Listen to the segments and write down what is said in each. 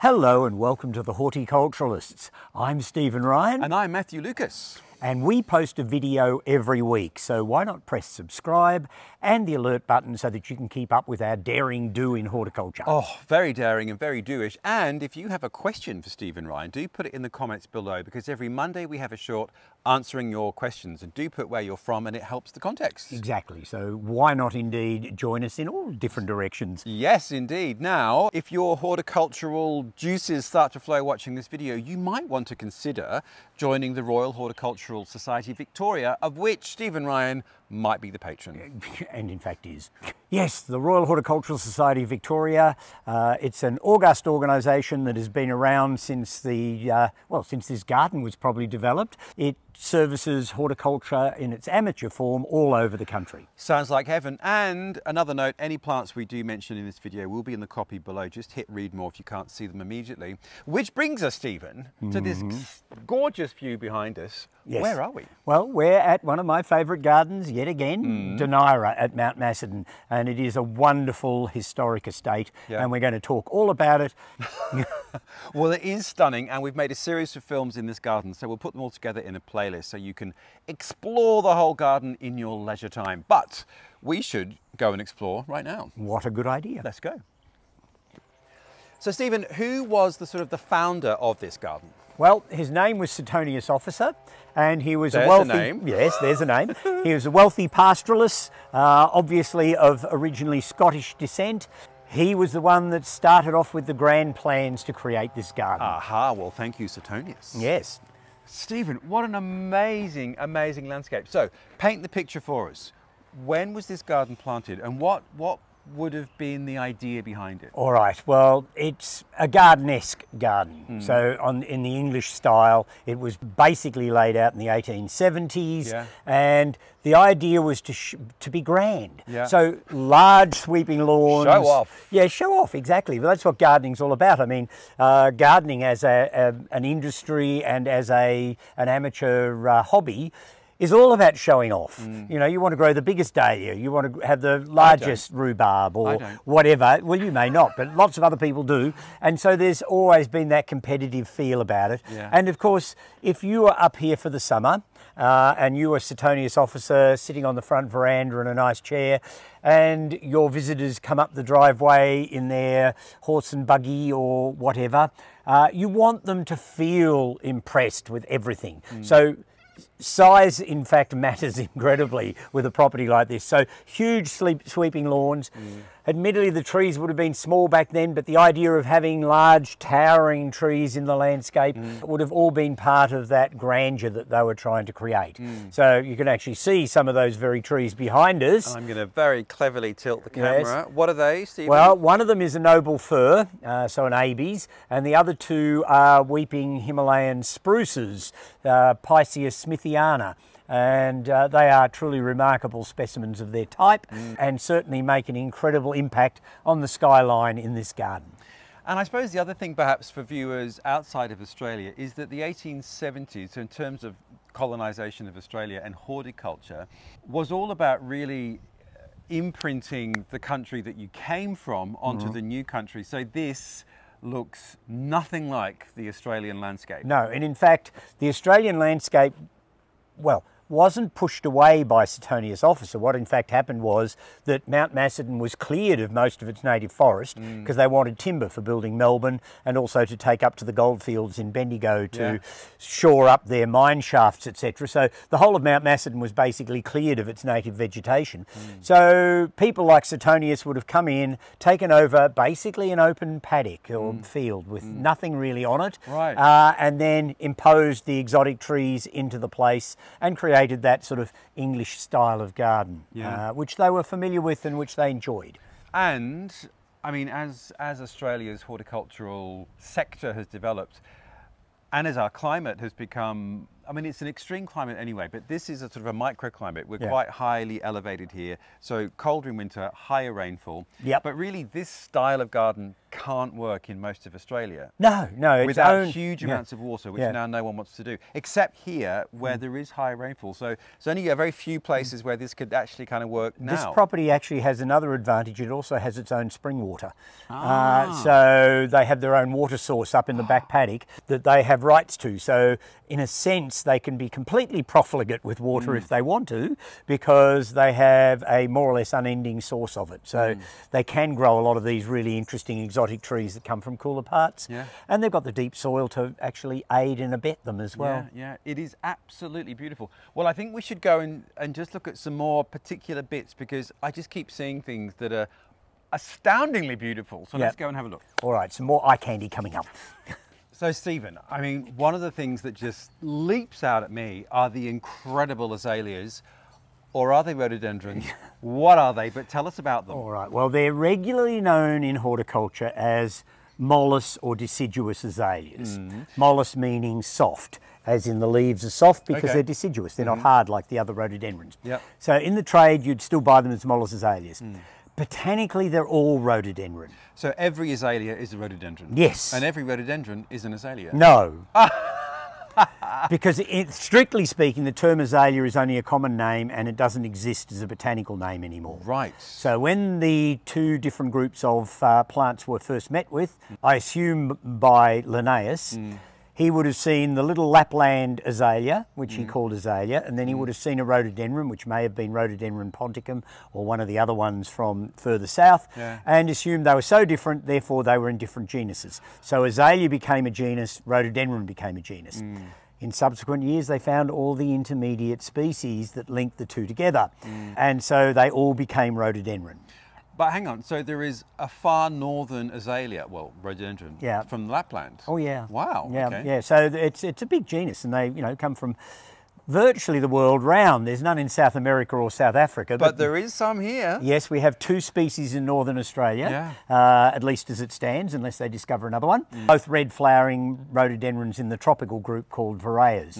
Hello and welcome to the Horti-Culturalists. I'm Stephen Ryan. And I'm Matthew Lucas. And we post a video every week, so why not press subscribe and the alert button so that you can keep up with our daring do in horticulture. Oh, very daring and very doish. And if you have a question for Stephen Ryan, do put it in the comments below, because every Monday we have a short answering your questions, and do put where you're from and it helps the context. Exactly, so why not indeed join us in all different directions. Yes, indeed. Now, if your horticultural juices start to flow watching this video, you might want to consider joining the Royal Horticultural Society Victoria, of which Stephen Ryan might be the patron. And in fact is. Yes, the Royal Horticultural Society Victoria. It's an august organisation that has been around since since this garden was probably developed. It services horticulture in its amateur form all over the country. Sounds like heaven. And another note, any plants we do mention in this video will be in the copy below. Just hit read more if you can't see them immediately. Which brings us, Stephen, to this gorgeous view behind us. Yes. Where are we? Well, we're at one of my favourite gardens yet again, Duneira at Mount Macedon, and it is a wonderful historic estate, and we're going to talk all about it. Well, it is stunning, and we've made a series of films in this garden, so we'll put them all together in a playlist so you can explore the whole garden in your leisure time. But we should go and explore right now. What a good idea. Let's go. So, Stephen, who was the founder of this garden? Well, his name was Suetonius Officer, and he was There's a wealthy... a name. Yes, there's a name. He was a wealthy pastoralist, obviously of originally Scottish descent. He was the one that started off with the grand plans to create this garden. Aha, well, thank you, Suetonius. Yes. Stephen, what an amazing, amazing landscape. So, paint the picture for us. When was this garden planted, and what would have been the idea behind it? All right, well, it's a garden-esque garden. So in the English style, it was basically laid out in the 1870s, and the idea was to be grand. So large sweeping lawns. Show off. Yeah, show off, exactly. Well, that's what gardening's all about. I mean, gardening as an industry and as an amateur hobby is all about showing off. You know, you want to grow the biggest dahlia, you want to have the largest rhubarb or whatever. Well, you may not, but lots of other people do. And so there's always been that competitive feel about it. And of course, if you are up here for the summer and you are a Suetonius Officer sitting on the front veranda in a nice chair, and your visitors come up the driveway in their horse and buggy or whatever, you want them to feel impressed with everything. So size, in fact, matters incredibly with a property like this. So huge sweeping lawns. Admittedly, the trees would have been small back then, but the idea of having large towering trees in the landscape would have all been part of that grandeur that they were trying to create. So you can actually see some of those very trees behind us. I'm going to very cleverly tilt the camera. What are they, Stephen? Well, one of them is a noble fir, so an Abies, and the other two are weeping Himalayan spruces, Picea smithiana. And they are truly remarkable specimens of their type and certainly make an incredible impact on the skyline in this garden. And I suppose the other thing perhaps for viewers outside of Australia is that the 1870s, so in terms of colonisation of Australia and horticulture, was all about really imprinting the country that you came from onto the new country. So this looks nothing like the Australian landscape. No, and in fact, the Australian landscape, well, wasn't pushed away by Suetonius Officer. What in fact happened was that Mount Macedon was cleared of most of its native forest because they wanted timber for building Melbourne and also to take up to the goldfields in Bendigo to shore up their mine shafts, etc. So the whole of Mount Macedon was basically cleared of its native vegetation. So people like Suetonius would have come in, taken over basically an open paddock or field with nothing really on it, and then imposed the exotic trees into the place and created that sort of English style of garden, which they were familiar with and which they enjoyed. And I mean, as Australia's horticultural sector has developed, and as our climate has become I mean, it's an extreme climate anyway, but this is a sort of a microclimate. We're Yeah. quite highly elevated here, so colder in winter, higher rainfall. Yep. But really, this style of garden can't work in most of Australia. No, it's Without huge yeah. amounts of water, which Yeah. now no one wants to do, except here where there is high rainfall. So there's only a very few places where this could actually kind of work now. This property actually has another advantage. It also has its own spring water. So they have their own water source up in the back paddock that they have rights to. So in a sense, they can be completely profligate with water if they want to, because they have a more or less unending source of it. So they can grow a lot of these really interesting exotic trees that come from cooler parts. Yeah. And they've got the deep soil to actually aid and abet them as well. Yeah, it is absolutely beautiful. Well, I think we should go and just look at some more particular bits, because I just keep seeing things that are astoundingly beautiful. So let's go and have a look. All right, some more eye candy coming up. So Stephen, I mean, one of the things that just leaps out at me are the incredible azaleas, or are they rhododendrons? What are they? But tell us about them. All right, well, they're regularly known in horticulture as mollis or deciduous azaleas. Mollis meaning soft, as in the leaves are soft because Okay. they're deciduous. They're not hard like the other rhododendrons. Yep. So in the trade, you'd still buy them as mollis azaleas. Botanically, they're all rhododendron. So every azalea is a rhododendron? Yes. And every rhododendron is an azalea? No. Because strictly speaking, the term azalea is only a common name and it doesn't exist as a botanical name anymore. Right. So when the two different groups of plants were first met with, I assume by Linnaeus, he would have seen the little Lapland azalea, which he called azalea, and then he would have seen a rhododendron, which may have been Rhododendron ponticum or one of the other ones from further south, and assumed they were so different, therefore they were in different genuses. So azalea became a genus, rhododendron became a genus. In subsequent years, they found all the intermediate species that linked the two together, and so they all became rhododendron. But hang on, so there is a far northern azalea, well, rhododendron, from Lapland. Oh yeah. Wow. Yeah, okay. yeah. So it's a big genus, and they come from virtually the world round. There's none in South America or South Africa. But there is some here. Yes, we have 2 species in northern Australia, at least as it stands, unless they discover another one. Both red flowering rhododendrons in the tropical group called Viraeas.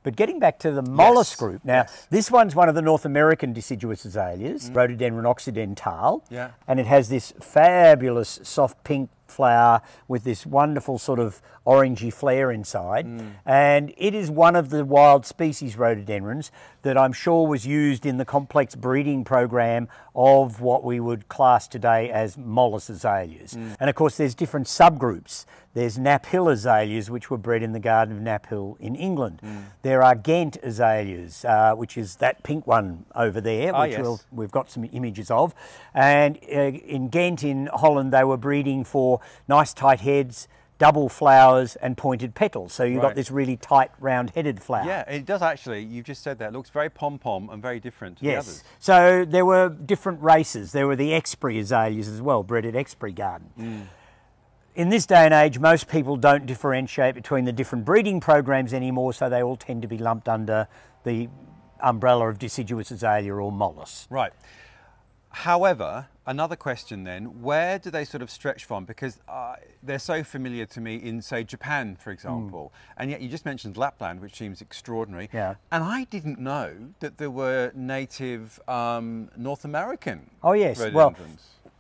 But getting back to the mollis group, now this one's one of the North American deciduous azaleas, Rhododendron occidentale, and it has this fabulous soft pink flower with this wonderful sort of orangey flare inside, and it is one of the wild species rhododendrons that I'm sure was used in the complex breeding program of what we would class today as mollis azaleas. And of course there's different subgroups. There's Nap Hill azaleas, which were bred in the Garden of Nap Hill in England. There are Ghent azaleas, which is that pink one over there, which we've got some images of. And in Ghent in Holland, they were breeding for nice tight heads, double flowers and pointed petals. So you've got this really tight round-headed flower. Yeah, it does actually. You've just said that. It looks very pom-pom and very different to the others. So there were different races. There were the Exbury azaleas as well, bred at Exbury Garden. In this day and age, most people don't differentiate between the different breeding programs anymore, so they all tend to be lumped under the umbrella of deciduous azalea or mollis. Right. However, another question then, where do they sort of stretch from? Because they're so familiar to me in, say, Japan, for example. And yet you just mentioned Lapland, which seems extraordinary. Yeah. And I didn't know that there were native North American rhododendrons. Well,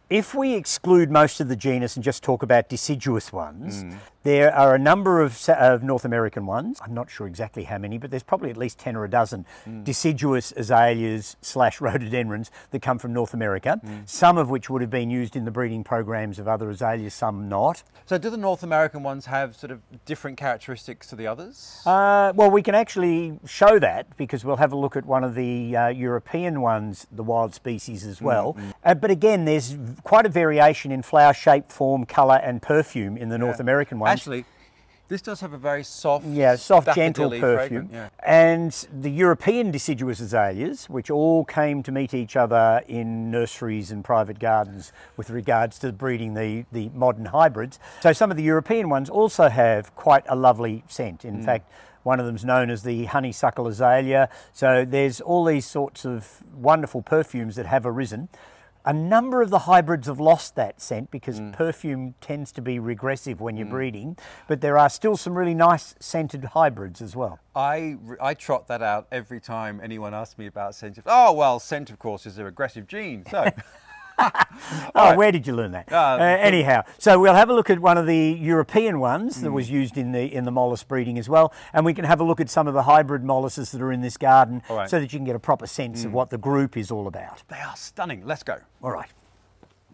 if we exclude most of the genus and just talk about deciduous ones, there are a number of North American ones. I'm not sure exactly how many, but there's probably at least 10 or a dozen deciduous azaleas / rhododendrons that come from North America, some of which would have been used in the breeding programs of other azaleas, some not. So do the North American ones have sort of different characteristics to the others? Well, we can actually show that because we'll have a look at one of the European ones, the wild species as well. But again, there's quite a variation in flower shape, form, colour and perfume in the North American ones. Actually, this does have a very soft, soft, gentle perfume. fragrant, And the European deciduous azaleas, which all came to meet each other in nurseries and private gardens with regards to breeding the modern hybrids. So some of the European ones also have quite a lovely scent. In fact, one of them's known as the honeysuckle azalea. So there's all these sorts of wonderful perfumes that have arisen. A number of the hybrids have lost that scent because perfume tends to be regressive when you're breeding, but there are still some really nice scented hybrids as well. I trot that out every time anyone asks me about scent. Oh, well, scent, of course, is a regressive gene, so... Right. Where did you learn that? Anyhow, so we'll have a look at one of the European ones that was used in the mollis breeding as well, and we can have a look at some of the hybrid molluses that are in this garden so that you can get a proper sense of what the group is all about. They are stunning. Let's go. All right.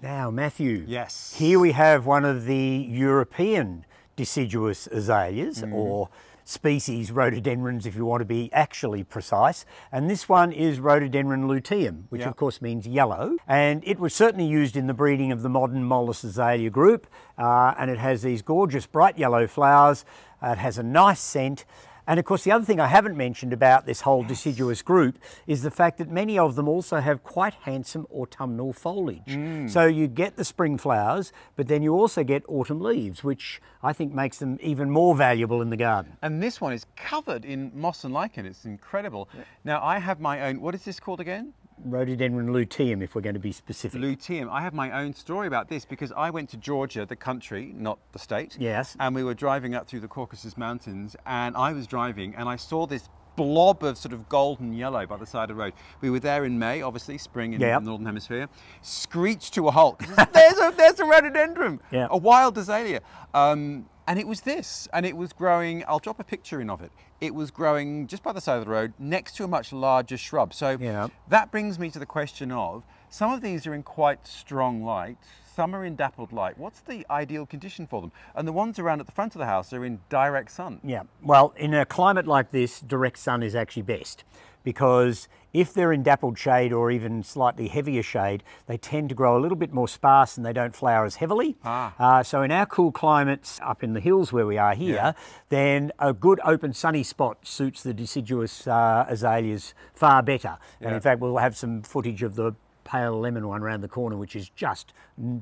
Now, Matthew. Yes. Here we have one of the European deciduous azaleas, or species rhododendrons if you want to be actually precise, and this one is Rhododendron luteum, which of course means yellow, and it was certainly used in the breeding of the modern Mollis Azalea group, and it has these gorgeous bright yellow flowers. It has a nice scent. And of course, the other thing I haven't mentioned about this whole deciduous group is the fact that many of them also have quite handsome autumnal foliage. So you get the spring flowers, but then you also get autumn leaves, which I think makes them even more valuable in the garden. And this one is covered in moss and lichen. It's incredible. Now, I have my own, what is this called again? Rhododendron luteum, if we're going to be specific. Luteum. I have my own story about this because I went to Georgia, the country, not the state. Yes. And we were driving up through the Caucasus Mountains, and I was driving and I saw this blob of sort of golden yellow by the side of the road. We were there in May, obviously, spring in the Northern Hemisphere. Screeched to a halt. There's a rhododendron, a wild azalea. And it was this, and it was growing, I'll drop a picture in of it. It was growing just by the side of the road next to a much larger shrub. So that brings me to the question of, some of these are in quite strong light, some are in dappled light. What's the ideal condition for them? And the ones around at the front of the house are in direct sun. Yeah, well, in a climate like this, direct sun is actually best, because if they're in dappled shade or even slightly heavier shade, they tend to grow a little bit more sparse and they don't flower as heavily. So in our cool climates up in the hills where we are here, then a good open sunny spot suits the deciduous azaleas far better. And in fact, we'll have some footage of the pale lemon one around the corner, which is just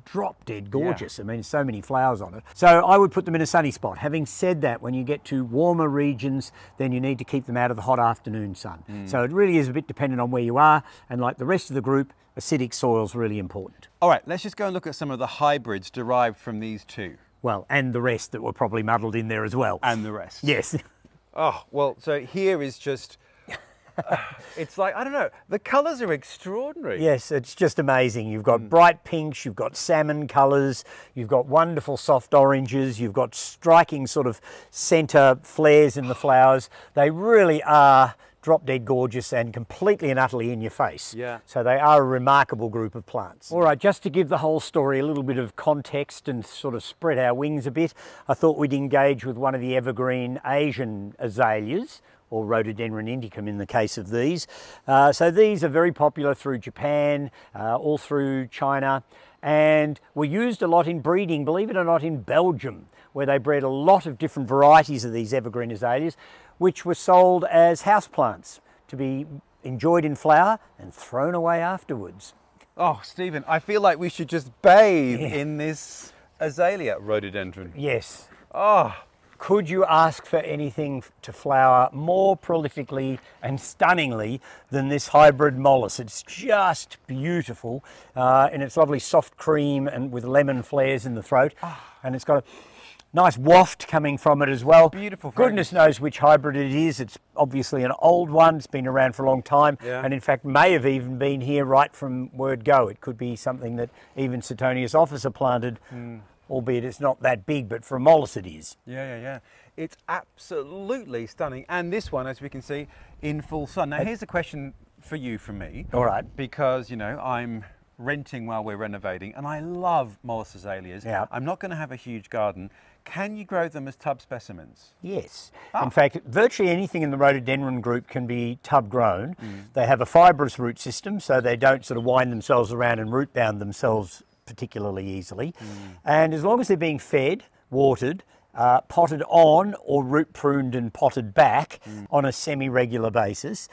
drop dead gorgeous. I mean, so many flowers on it. So I would put them in a sunny spot. Having said that, when you get to warmer regions, then you need to keep them out of the hot afternoon sun. So it really is a bit dependent on where you are, and like the rest of the group, acidic soil is really important. All right, let's just go and look at some of the hybrids derived from these two. Well, and the rest that were probably muddled in there as well. And the rest. Yes. Oh, well, so here is just... it's like, I don't know, the colours are extraordinary. Yes, it's just amazing. You've got bright pinks, you've got salmon colours, you've got wonderful soft oranges, you've got striking sort of centre flares in the flowers. They really are drop dead gorgeous and completely and utterly in your face. So they are a remarkable group of plants. All right, just to give the whole story a little bit of context and sort of spread our wings a bit, I thought we'd engage with one of the evergreen Asian azaleas, or Rhododendron indicum in the case of these. So these are very popular through Japan, all through China, and were used a lot in breeding, believe it or not, in Belgium, where they bred a lot of different varieties of these evergreen azaleas, which were sold as houseplants to be enjoyed in flower and thrown away afterwards. Oh, Stephen, I feel like we should just bathe in this azalea rhododendron. Yes. Oh. Could you ask for anything to flower more prolifically and stunningly than this hybrid mollis? It's just beautiful, and it's lovely soft cream and with lemon flares in the throat, and it's got a nice waft coming from it as well. Beautiful. Goodness knows which hybrid it is. It's obviously an old one. It's been around for a long time, and in fact may have even been here right from word go. It could be something that even Suetonius officer planted. Albeit it's not that big, but for a mollis it is. Yeah. It's absolutely stunning. And this one, as we can see, in full sun. Now, here's a question for you from me. All right. Because, you know, I'm renting while we're renovating, and I love Mollis azaleas. I'm not going to have a huge garden. Can you grow them as tub specimens? Yes. In fact, virtually anything in the rhododendron group can be tub grown. They have a fibrous root system, so they don't sort of wind themselves around and root bound themselves particularly easily, and as long as they're being fed, watered, potted on or root pruned and potted back on a semi-regular basis,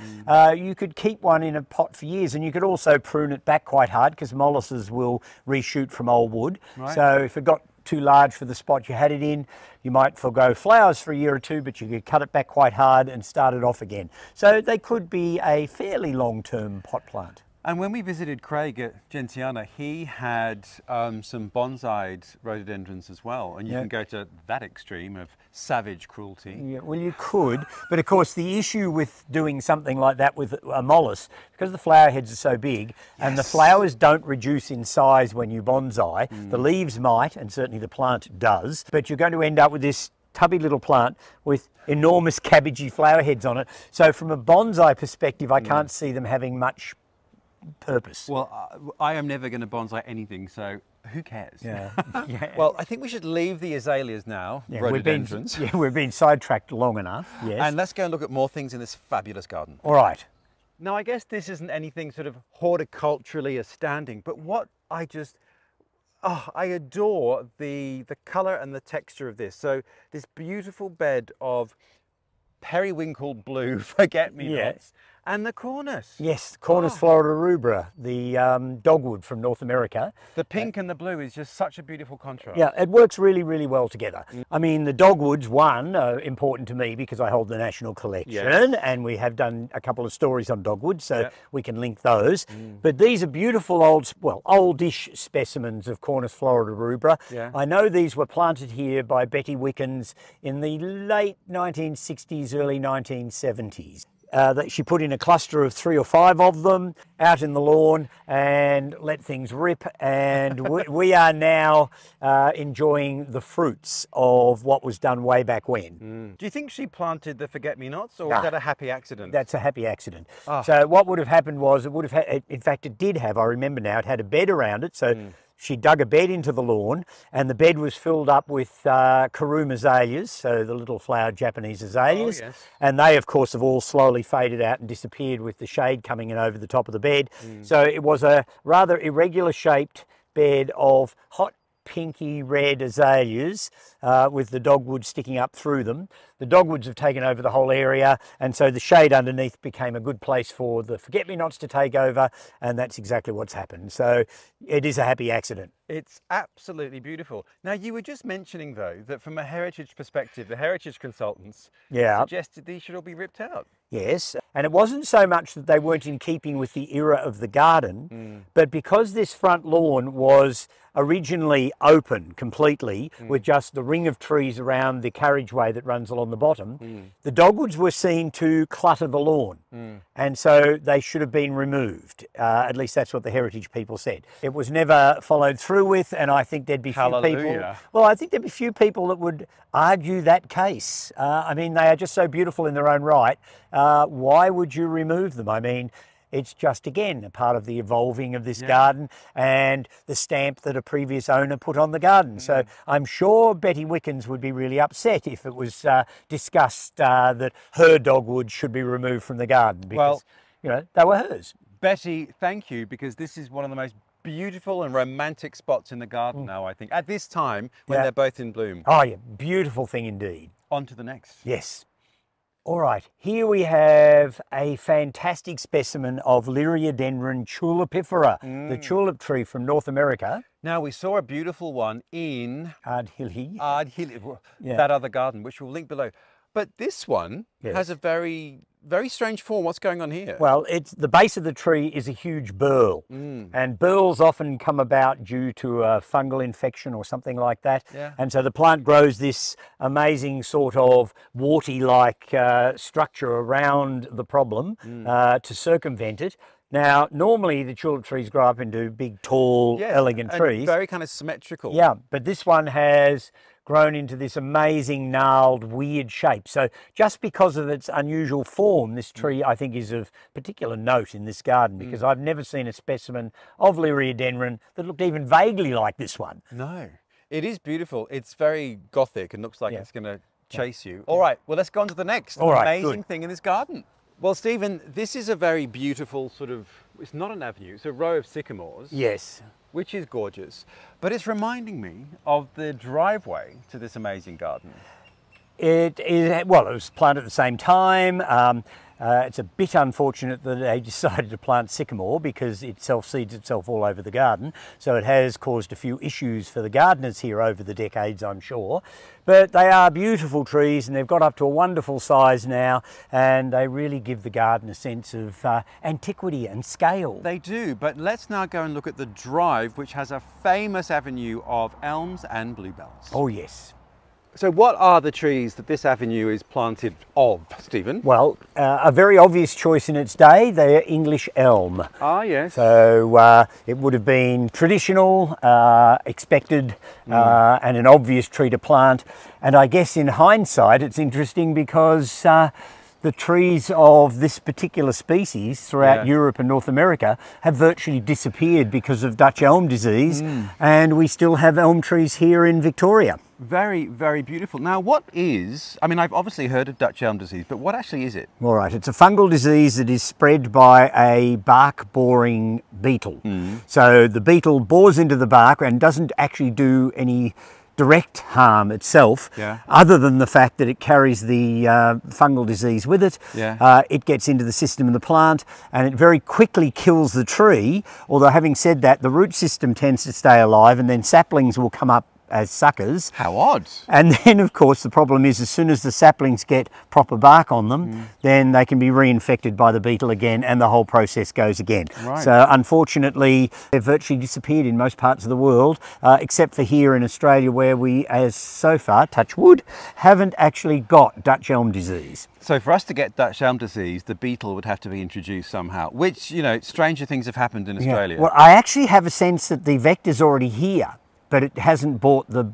you could keep one in a pot for years, and you could also prune it back quite hard because mollises will reshoot from old wood. So if it got too large for the spot you had it in, you might forgo flowers for a year or two, but you could cut it back quite hard and start it off again. So they could be a fairly long-term pot plant. And when we visited Craig at Gentiana, he had some bonsaied rhododendrons as well. And you can go to that extreme of savage cruelty. Yeah, well, you could, but of course the issue with doing something like that with a mollis, because the flower heads are so big and the flowers don't reduce in size when you bonsai, the leaves might, and certainly the plant does, but you're going to end up with this tubby little plant with enormous cabbagey flower heads on it. So from a bonsai perspective, I can't see them having much purpose. Well, I am never going to bonsai anything, so who cares? Yeah. Well, I think we should leave the azaleas now, rhododendrons. We've been sidetracked long enough, yes. And let's go and look at more things in this fabulous garden. All right. Now, I guess this isn't anything sort of horticulturally astounding, but what I adore the colour and the texture of this. So this beautiful bed of periwinkle blue forget-me-nots and the Cornus. Yes, Cornus Florida rubra, the dogwood from North America. The pink and the blue is just such a beautiful contrast. Yeah, it works really, really well together. I mean, the dogwoods, one, are important to me because I hold the national collection and we have done a couple of stories on dogwood, so we can link those. But these are beautiful oldish specimens of Cornus Florida rubra. I know these were planted here by Betty Wickens in the late 1960s, early 1970s. That she put in a cluster of 3 or 5 of them out in the lawn and let things rip, and we are now enjoying the fruits of what was done way back when. Do you think she planted the forget-me-nots, or was that a happy accident? That's a happy accident. So what would have happened was it would have had, in fact it did have, I remember now, it had a bed around it, so she dug a bed into the lawn, and the bed was filled up with Karum azaleas, so the little flowered Japanese azaleas. And they, of course, have all slowly faded out and disappeared with the shade coming in over the top of the bed. So it was a rather irregular shaped bed of hot pinky red azaleas with the dogwood sticking up through them. The dogwoods have taken over the whole area, and so the shade underneath became a good place for the forget-me-nots to take over, and that's exactly what's happened. So it is a happy accident. It's absolutely beautiful. Now, you were just mentioning, though, that from a heritage perspective, the heritage consultants suggested these should all be ripped out. Yes, and it wasn't so much that they weren't in keeping with the era of the garden, but because this front lawn was originally open completely with just the ring of trees around the carriageway that runs along the bottom, the dogwoods were seen to clutter the lawn, and so they should have been removed. At least that's what the heritage people said. It was never followed through with, and I think there'd be few people. Well, I think there'd be few people that would argue that case. I mean, they are just so beautiful in their own right. Why would you remove them? I mean, it's just, again, a part of the evolving of this garden and the stamp that a previous owner put on the garden. So I'm sure Betty Wickens would be really upset if it was discussed that her dogwood should be removed from the garden because, you know, they were hers. Betty, thank you, because this is one of the most beautiful and romantic spots in the garden now, I think, at this time when they're both in bloom. Oh, yeah, beautiful thing indeed. On to the next. Yes. All right, here we have a fantastic specimen of Liriodendron tulipifera, the tulip tree from North America. Now, we saw a beautiful one in Ardhilly. That other garden, which we'll link below. But this one has a very, very strange form. What's going on here? Well, it's the base of the tree is a huge burl, and burls often come about due to a fungal infection or something like that. And so the plant grows this amazing sort of warty-like structure around the problem to circumvent it. Now, normally the tulip trees grow up into big, tall, elegant trees. Very kind of symmetrical. Yeah, but this one has grown into this amazing, gnarled, weird shape. So just because of its unusual form, this tree, I think, is of particular note in this garden, because I've never seen a specimen of Liriodendron that looked even vaguely like this one. No, it is beautiful. It's very gothic and looks like it's going to chase you. All right, well, let's go on to the next amazing thing in this garden. Well, Stephen, this is a very beautiful sort of, it's not an avenue, it's a row of sycamores. Yes. Which is gorgeous, but it's reminding me of the driveway to this amazing garden. It is, well, it was planted at the same time. It's a bit unfortunate that they decided to plant sycamore because it self-seeds itself all over the garden. So it has caused a few issues for the gardeners here over the decades, I'm sure. But they are beautiful trees and they've got up to a wonderful size now, and they really give the garden a sense of antiquity and scale. They do, but let's now go and look at the drive, which has a famous avenue of elms and bluebells. Oh yes. So what are the trees that this avenue is planted of, Stephen? Well, a very obvious choice in its day, they're English elm. Ah, yes. So it would have been traditional, expected, and an obvious tree to plant. And I guess in hindsight, it's interesting because the trees of this particular species throughout Europe and North America have virtually disappeared because of Dutch elm disease, and we still have elm trees here in Victoria. Very, very beautiful. Now, what is, I mean, I've obviously heard of Dutch elm disease, but what actually is it? All right, it's a fungal disease that is spread by a bark-boring beetle. So the beetle bores into the bark and doesn't actually do any direct harm itself, other than the fact that it carries the fungal disease with it. It gets into the system of the plant and it very quickly kills the tree, although having said that, the root system tends to stay alive and then saplings will come up as suckers. How odd. And then of course the problem is as soon as the saplings get proper bark on them, then they can be reinfected by the beetle again and the whole process goes again. So unfortunately they've virtually disappeared in most parts of the world, except for here in Australia where we, as so far, touch wood, haven't actually got Dutch elm disease. So for us to get Dutch elm disease, the beetle would have to be introduced somehow, which, you know, stranger things have happened in Australia. Well, I actually have a sense that the vector's already here, but it hasn't brought the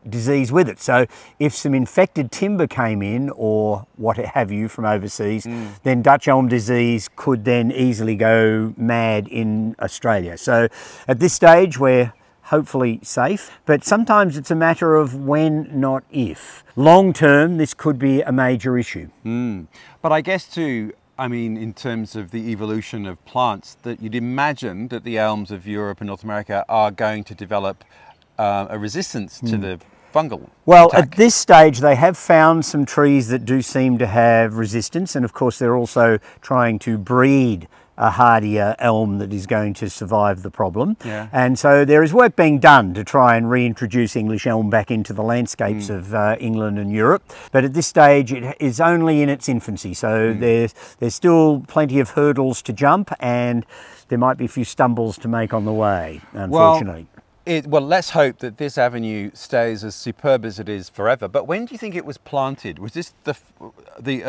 disease with it. So if some infected timber came in or what have you from overseas, then Dutch elm disease could then easily go mad in Australia. So at this stage we're hopefully safe, but sometimes it's a matter of when, not if. Long term, this could be a major issue. But I guess too, I mean, in terms of the evolution of plants, that you'd imagine that the elms of Europe and North America are going to develop a resistance to the fungal attack. At this stage they have found some trees that do seem to have resistance, and of course they're also trying to breed a hardier elm that is going to survive the problem. And so there is work being done to try and reintroduce English elm back into the landscapes of England and Europe. But at this stage it is only in its infancy, so there's still plenty of hurdles to jump and there might be a few stumbles to make on the way, unfortunately. Well, let's hope that this avenue stays as superb as it is forever. But when do you think it was planted? Was this the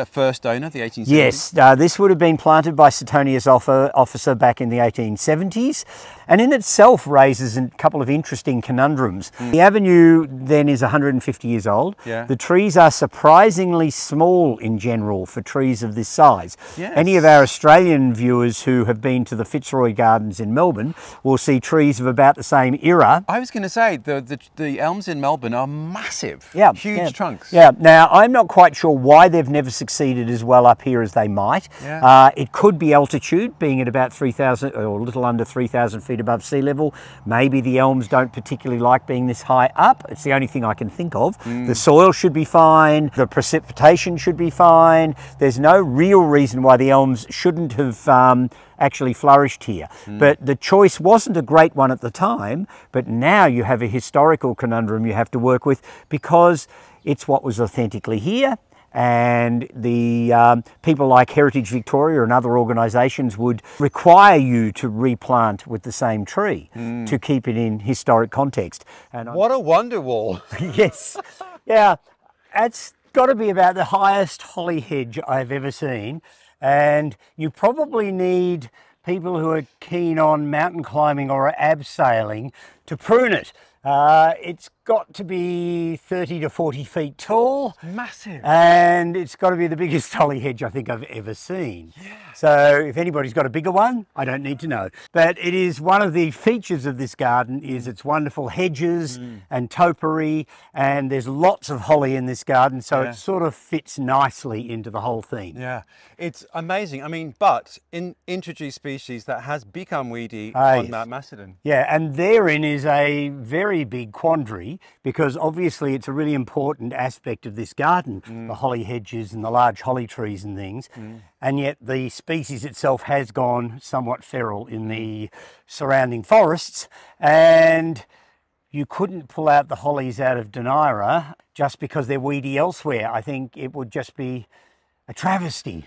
first owner, the 1870s? Yes, this would have been planted by Suetonius Officer back in the 1870s, and in itself raises a couple of interesting conundrums. The avenue then is 150 years old. The trees are surprisingly small in general for trees of this size. Any of our Australian viewers who have been to the Fitzroy Gardens in Melbourne will see trees of about the same era. I was going to say, the elms in Melbourne are massive, huge trunks. Now I'm not quite sure why they've never succeeded as well up here as they might. It could be altitude, being at about 3,000 or a little under 3,000 feet above sea level. Maybe the elms don't particularly like being this high up. It's the only thing I can think of. The soil should be fine, the precipitation should be fine. There's no real reason why the elms shouldn't have actually flourished here. But the choice wasn't a great one at the time, but now you have a historical conundrum you have to work with because it's what was authentically here, and the people like Heritage Victoria and other organisations would require you to replant with the same tree to keep it in historic context. And what a wonder wall. Yes, it's got to be about the highest holly hedge I've ever seen. And you probably need people who are keen on mountain climbing or abseiling to prune it. It's got to be 30 to 40 feet tall. Massive. And it's got to be the biggest holly hedge I think I've ever seen. So if anybody's got a bigger one, I don't need to know. But it is one of the features of this garden is its wonderful hedges and topiary, and there's lots of holly in this garden, so it sort of fits nicely into the whole theme. It's amazing. I mean, but in introduced species that has become weedy on Mount Macedon. And therein is a very big quandary holly, because obviously it's a really important aspect of this garden, the holly hedges and the large holly trees and things. And yet the species itself has gone somewhat feral in the surrounding forests, and you couldn't pull out the hollies out of Duneira just because they're weedy elsewhere. I think it would just be a travesty,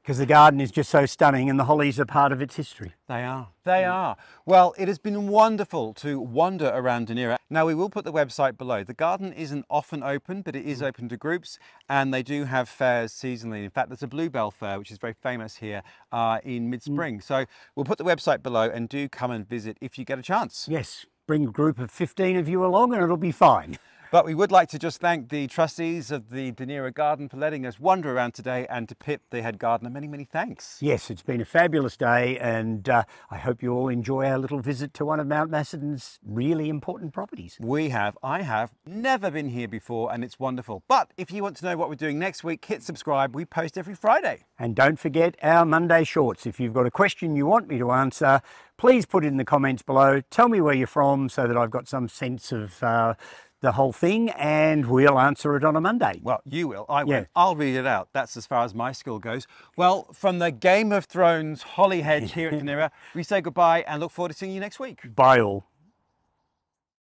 because the garden is just so stunning and the hollies are part of its history. They are. They are. Well, it has been wonderful to wander around Duneira. Now, we will put the website below. The garden isn't often open, but it is open to groups, and they do have fairs seasonally. In fact, there's a bluebell fair, which is very famous here in mid-spring. So we'll put the website below, and do come and visit if you get a chance. Yes, bring a group of 15 of you along and it'll be fine. But we would like to just thank the trustees of the Duneira Garden for letting us wander around today, and to Pip, the head gardener, many, many thanks. Yes, it's been a fabulous day, and I hope you all enjoy our little visit to one of Mount Macedon's really important properties. We have. I have never been here before, and it's wonderful. But if you want to know what we're doing next week, hit subscribe. We post every Friday. And don't forget our Monday shorts. If you've got a question you want me to answer, please put it in the comments below. Tell me where you're from so that I've got some sense of the whole thing, and we'll answer it on a Monday. Well, you will. I will. I'll read it out. That's as far as my skill goes. Well, from the Game of Thrones holly hedge here at Duneira, we say goodbye and look forward to seeing you next week. Bye all.